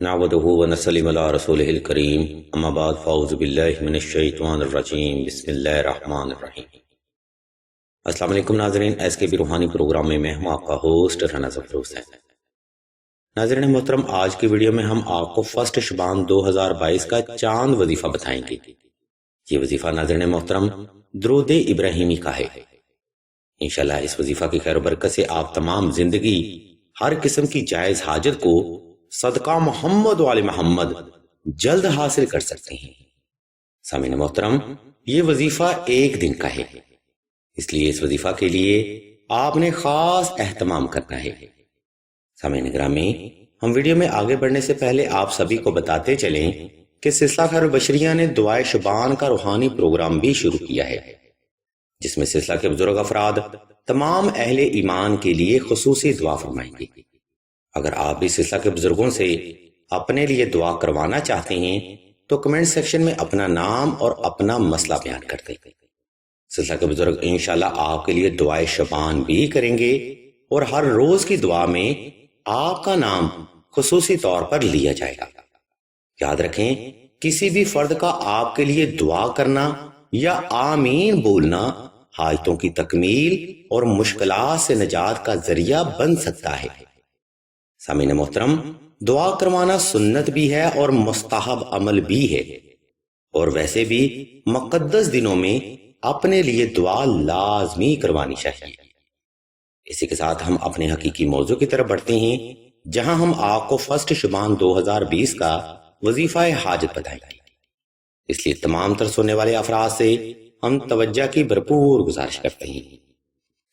نعبده ونسلم علی رسولہ الکریم اما بعد فاعوذ باللہ من الشیطان الرجیم بسم اللہ الرحمن الرحیم۔ السلام علیکم ناظرین، ایس کے بی روحانی پروگرام میں ہم آپ کا ہوسٹ رانا ظفر حسین۔ ناظرین محترم، آج کی ویڈیو میں ہم آپ کو فرسٹ شعبان 2022 کا چاند وظیفہ بتائیں گے۔ یہ وظیفہ ناظرین محترم درود ابراہیمی کا ہے۔ انشاءاللہ اس وظیفہ کی خیر و برکت سے آپ تمام زندگی ہر قسم کی جائز حاجت کو صدقہ محمد و آل محمد جلد حاصل کر سکتے ہیں۔ سامعین محترم، یہ وظیفہ ایک دن کا ہے، اس لیے اس وظیفہ کے لیے آپ نے خاص اہتمام کرنا ہے۔ سامعین گرامی، ہم ویڈیو میں آگے بڑھنے سے پہلے آپ سبھی کو بتاتے چلیں کہ سلسلہ خیر البشریہ نے دعائے شبان کا روحانی پروگرام بھی شروع کیا ہے، جس میں سلسلہ کے بزرگ افراد تمام اہل ایمان کے لیے خصوصی دعا فرمائیں گے۔ اگر آپ بھی سلسلہ کے بزرگوں سے اپنے لیے دعا کروانا چاہتے ہیں تو کمنٹ سیکشن میں اپنا نام اور اپنا مسئلہ بیان کر دیں۔ سلسلہ کے بزرگ انشاءاللہ آپ کے لیے دعائے شبان بھی کریں گے اور ہر روز کی دعا میں آپ کا نام خصوصی طور پر لیا جائے گا۔ یاد رکھیں، کسی بھی فرد کا آپ کے لیے دعا کرنا یا آمین بولنا حاجتوں کی تکمیل اور مشکلات سے نجات کا ذریعہ بن سکتا ہے۔ سامعین محترم، دعا کروانا سنت بھی ہے اور مستحب عمل بھی ہے، اور ویسے بھی مقدس دنوں میں اپنے لیے دعا لازمی کروانی چاہیے۔ اسی کے ساتھ ہم اپنے حقیقی موضوع کی طرف بڑھتے ہیں، جہاں ہم آپ کو فرسٹ شعبان 2020 کا وظیفہ حاجت بتائیں گے۔ اس لیے تمام تر سننے والے افراد سے ہم توجہ کی بھرپور گزارش کرتے ہیں۔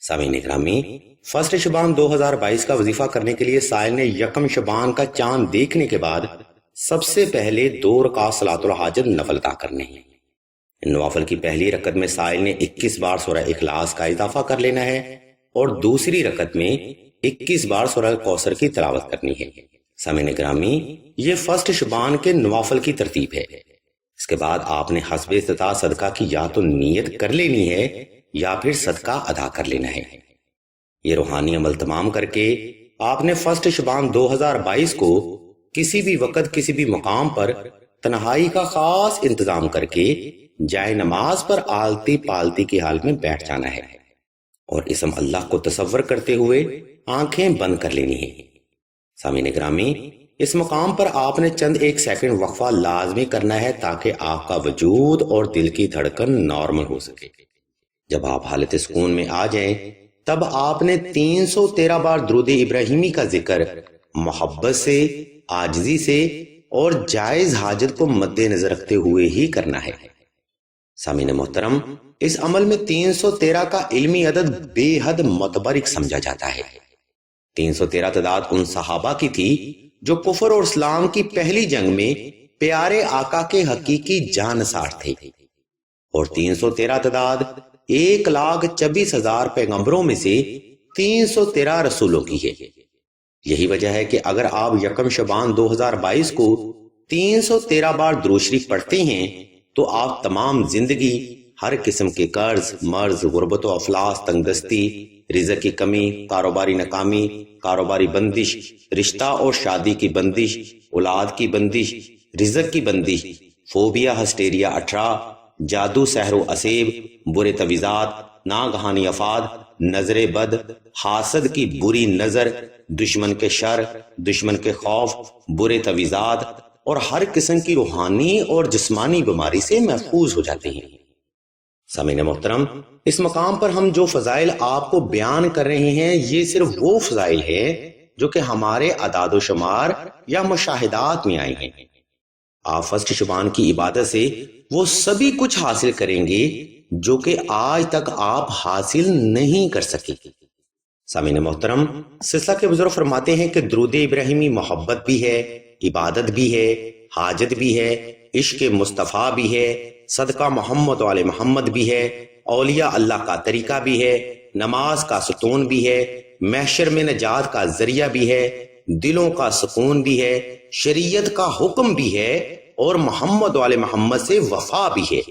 سامعین اکرامی، فرسٹ شعبان 2022 کا وظیفہ کرنے کے لیے سائل نے یکم شعبان کا چاند دیکھنے کے بعد سب سے پہلے 2 رکعت صلاۃ الحاجت نفل ادا کرنے ہیں۔ نوافل کی پہلی رکعت میں سائل نے 21 بار سورہ اخلاص کا اضافہ کر لینا ہے اور دوسری رکعت میں 21 بار سورہ کوثر کی تلاوت کرنی ہے۔ سامعین گرامی، یہ فرسٹ شعبان کے نوافل کی ترتیب ہے۔ اس کے بعد آپ نے حسب استطاعت صدقہ کی یا تو نیت کر لینی ہے یا پھر صدقہ ادا کر لینا ہے۔ یہ روحانی عمل تمام کر کے آپ نے فرسٹ شعبان 2022 کو کسی بھی وقت کسی بھی مقام پر تنہائی کا خاص انتظام کر کے جائے نماز پر آلتی پالتی کی حال میں بیٹھ جانا ہے اور اسم اللہ کو تصور کرتے ہوئے آنکھیں بند کر لینی ہے۔ سامعین گرامی، اس مقام پر آپ نے چند ایک سیکنڈ وقفہ لازمی کرنا ہے تاکہ آپ کا وجود اور دل کی دھڑکن نارمل ہو سکے۔ جب آپ حالت سکون میں آ جائیں تب آپ نے 313 بار درود ابراہیمی کا ذکر محبت سے، عاجزی سے اور جائز حاجت کو مد نظر رکھتے ہوئے ہی کرنا ہے۔ سامعین محترم، اس عمل میں 313 کا علمی عدد بے حد متبرک سمجھا جاتا ہے۔ 313 تعداد ان صحابہ کی تھی جو کفر اور اسلام کی پہلی جنگ میں پیارے آقا کے حقیقی جانثار تھے، اور 313 تعداد 1,24,000 پیغمبروں میں سے 313 رسولوں کی ہے۔ یہی وجہ ہے کہ اگر آپ یکم شعبان 2022 کو 313 بار درود شریف پڑھتے ہیں تو آپ تمام زندگی ہر قسم کے قرض، مرض، غربت و افلاس، تنگ دستی، رزق کی کمی، کاروباری ناکامی، کاروباری بندش، رشتہ اور شادی کی بندش، اولاد کی بندش، رزق کی بندش، فوبیا، ہسٹیریا 18، جادو، سحر و اسیب، برے تویزات، ناگہانی افات، نظر بد، حاسد کی بری نظر، دشمن کے شر، دشمن کے خوف، برے تویزات اور ہر قسم کی روحانی اور جسمانی بیماری سے محفوظ ہو جاتے ہیں۔ سامعین محترم، اس مقام پر ہم جو فضائل آپ کو بیان کر رہے ہیں یہ صرف وہ فضائل ہیں جو کہ ہمارے اعداد و شمار یا مشاہدات میں آئے ہیں۔ آپ فرسٹ شعبان کی عبادت سے وہ سبھی کچھ حاصل کریں گے جو کہ آج تک آپ حاصل نہیں کر سکے۔ سامعین محترم، سلسلہ کے بزرگ فرماتے ہیں کہ درود ابراہیمی محبت بھی ہے، عبادت بھی ہے، حاجت بھی ہے، عشق مصطفیٰ بھی ہے، صدقہ محمد و آل محمد بھی ہے، اولیاء اللہ کا طریقہ بھی ہے، نماز کا ستون بھی ہے، محشر میں نجات کا ذریعہ بھی ہے، دلوں کا سکون بھی ہے، شریعت کا حکم بھی ہے اور محمد و آل محمد سے وفا بھی ہے،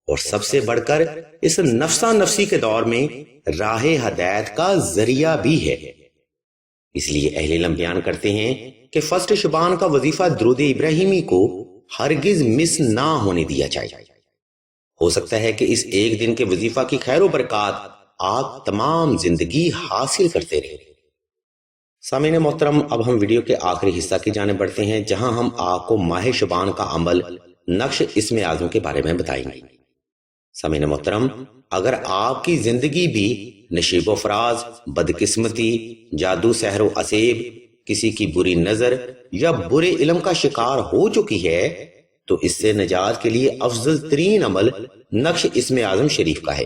اور سب سے بڑھ کر اس نفسا نفسی کے دور میں راہ ہدایت کا ذریعہ بھی ہے۔ اس لیے اہل علم بیان کرتے ہیں کہ فرسٹ شبان کا وظیفہ درود ابراہیمی کو ہرگز مس نہ ہونے دیا جائے۔ ہو سکتا ہے کہ اس ایک دن کے وظیفہ کی خیر و برکات آپ تمام زندگی حاصل کرتے رہیں۔ سامعین محترم، اب ہم ویڈیو کے آخری حصہ کی جانب بڑھتے ہیں، جہاں ہم آپ کو ماہ شبان کا عمل نقش اسم اعظم کے بارے میں بتائیں گے۔ سامعین محترم، اگر آپ کی زندگی بھی نشیب و فراز، بدقسمتی، جادو سحر و عصیب، کسی کی بری نظر یا برے علم کا شکار ہو چکی ہے تو اس سے نجات کے لیے افضل ترین عمل نقش اسم اعظم شریف کا ہے۔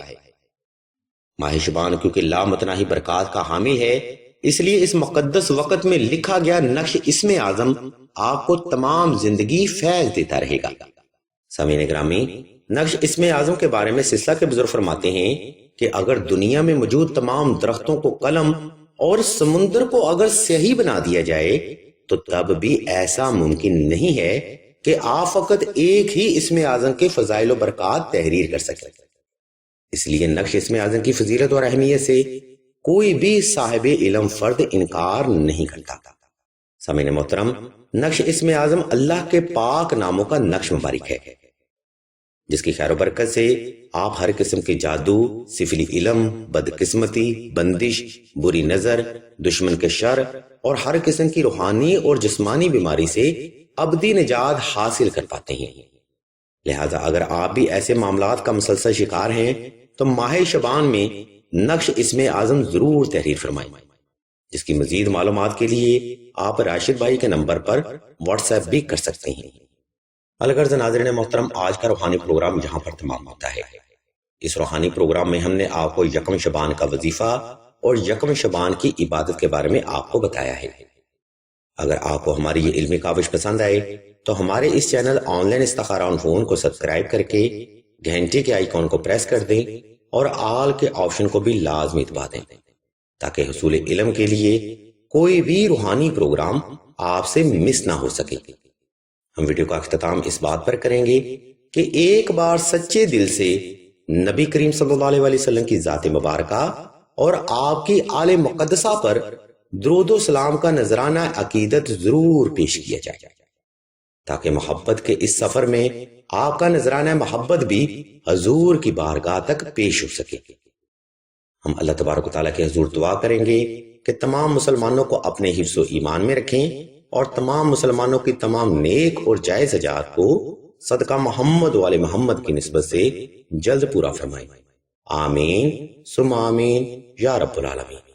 ماہ شبان کیونکہ لامتناہی برکات کا حامل ہے، اس لیے اس مقدس وقت میں لکھا گیا نقش اسم اعظم آپ کو تمام زندگی فیض دیتا رہے گا۔ سامعین گرامی، نقش اسم اعظم کے بارے میں سلسلہ کے بزرگ فرماتے ہیں کہ اگر دنیا میں موجود تمام درختوں کو قلم اور سمندر کو اگر سیاہی بنا دیا جائے تو تب بھی ایسا ممکن نہیں ہے کہ آپ فقط ایک ہی اسم اعظم کے فضائل و برکات تحریر کر سکیں۔ اس لیے نقش اسم اعظم کی فضیلت اور اہمیت سے کوئی بھی صاحب علم فرد انکار نہیں کرتا۔ سامعین محترم، نقش اسم اعظم اللہ کے پاک ناموں کا نقش مبارک ہے، جس کی خیر و برکت سے آپ ہر قسم کے جادو، سفلی علم، بدقسمتی، بندش، بری نظر، دشمن کے شر اور ہر قسم کی روحانی اور جسمانی بیماری سے ابدی نجات حاصل کر پاتے ہیں۔ لہذا اگر آپ بھی ایسے معاملات کا مسلسل شکار ہیں تو ماہ شبان میں نقش اسم اعظم ضرور تحریر فرمائیں، جس کی مزید معلومات کے لیے آپ راشد بھائی کے نمبر پر واٹس ایپ بھی کر سکتے ہیں۔ الغرض ناظرین محترم، آج کا روحانی پروگرام یہاں پر تمام ہوتا ہے۔ اس روحانی پروگرام میں ہم نے آپ کو یکم شبان کا وظیفہ اور یکم شبان کی عبادت کے بارے میں آپ کو بتایا ہے۔ اگر آپ کو ہماری یہ علمی کاوش پسند آئے تو ہمارے اس چینل آن لائن استخارہ آن فون کو سبسکرائب کر کے گھنٹے کے آئیکن کو پریس کر دیں اور آل کے آپشن کو بھی لازمی دبا دیں، تاکہ حصول علم کے لیے کوئی بھی روحانی پروگرام آپ سے مس نہ ہو سکے۔ ہم ویڈیو کا اختتام اس بات پر کریں گے کہ ایک بار سچے دل سے نبی کریم صلی اللہ علیہ وسلم کی ذات مبارکہ اور آپ کی آل مقدسہ پر درود و سلام کا نذرانہ عقیدت ضرور پیش کیا جائے، تاکہ محبت کے اس سفر میں آپ کا نذرانہ محبت بھی حضور کی بارگاہ تک پیش ہو سکے۔ ہم اللہ تبارک و تعالیٰ کے حضور دعا کریں گے کہ تمام مسلمانوں کو اپنے حفظ و ایمان میں رکھیں اور تمام مسلمانوں کی تمام نیک اور جائز حاجات کو صدقہ محمد و آل محمد کی نسبت سے جلد پورا فرمائیں۔ آمین ثم آمین یا رب العالمین۔